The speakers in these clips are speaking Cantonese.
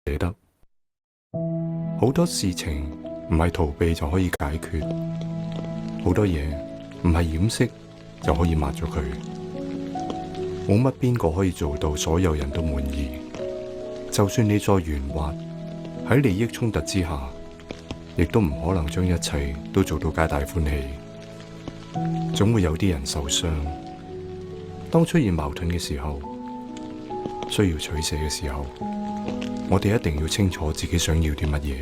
捨得。好多事情唔係逃避就可以解決，好多嘢唔係掩飾就可以抹咗佢。冇乜邊個可以做到所有人都滿意，就算你再圓滑，喺利益衝突之下，亦都唔可能將一切都做到皆大歡喜。總會有啲人受傷。當出現矛盾嘅時候，需要取捨嘅時候，我哋一定要清楚自己想要啲乜嘢，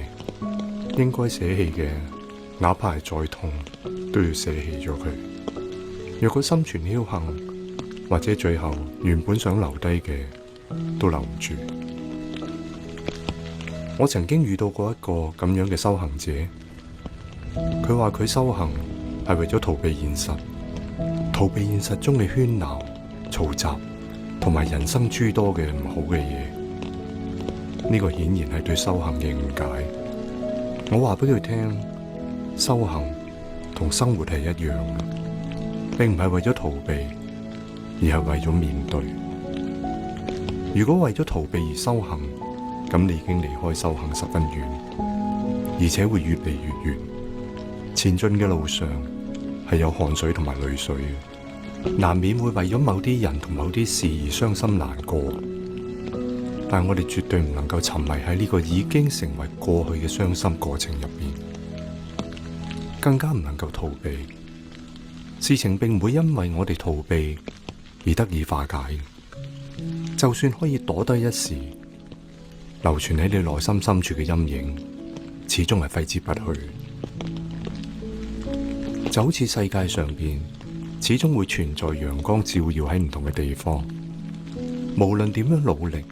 應該捨棄嘅，哪怕係再痛，都要捨棄咗佢。若果心存僥倖，或者最後原本想留低嘅，都留唔住。我曾經遇到過一個咁樣嘅修行者，佢話佢修行係為咗逃避現實，逃避現實中嘅喧鬧、嘈雜同埋人生諸多嘅唔好嘅嘢。呢個顯然係對修行嘅誤解。我話俾佢聽，修行同生活係一樣嘅，並唔係為咗逃避，而係為咗面對。如果為咗逃避而修行，咁你已經離開修行十分遠，而且會越嚟越遠。前進嘅路上係有汗水同埋淚水嘅，難免會為咗某啲人同某啲事而傷心難過。但我哋絕對唔能夠沉迷喺呢個已經成為過去嘅傷心過程入邊，更加唔能夠逃避。事情並唔會因為我哋逃避而得以化解。就算可以躲低一時，流傳喺你內心深處嘅陰影，始終係揮之不去。就好似世界上邊始終會存在陽光照耀喺唔同嘅地方，無論點樣努力，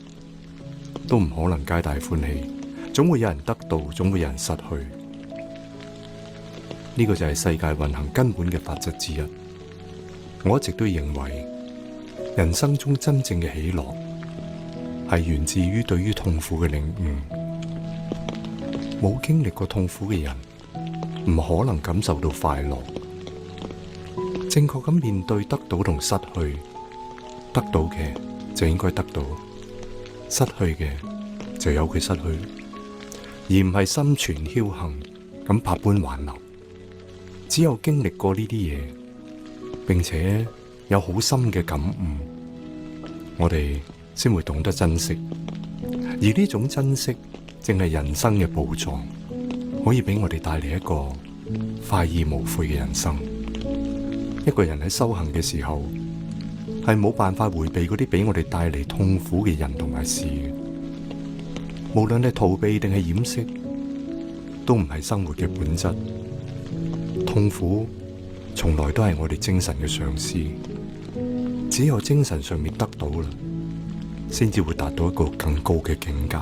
都唔可能皆大歡喜，總會有人得到，總會有人失去。呢個就係世界運行根本嘅法則之一。我一直都認為，人生中真正嘅喜樂係源自於對於痛苦嘅領悟。冇經歷過痛苦嘅人，唔可能感受到快樂。正確咁面對得到同失去，得到嘅就應該得到，失去嘅就由佢失去，而唔係心存僥倖咁百般挽留。只有經歷過呢啲嘢，並且有好深嘅感悟，我哋先會懂得珍惜。而呢種珍惜正係人生嘅寶藏，可以俾我哋帶嚟一個快意無悔嘅人生。一個人喺修行嘅時候，係冇辦法回避嗰啲俾我哋帶嚟痛苦嘅人同埋事嘅。無論係逃避定係掩飾，都唔係生活嘅本質。痛苦從來都係我哋精神嘅上司，只有精神上面得到啦，先至會達到一個更高嘅境界。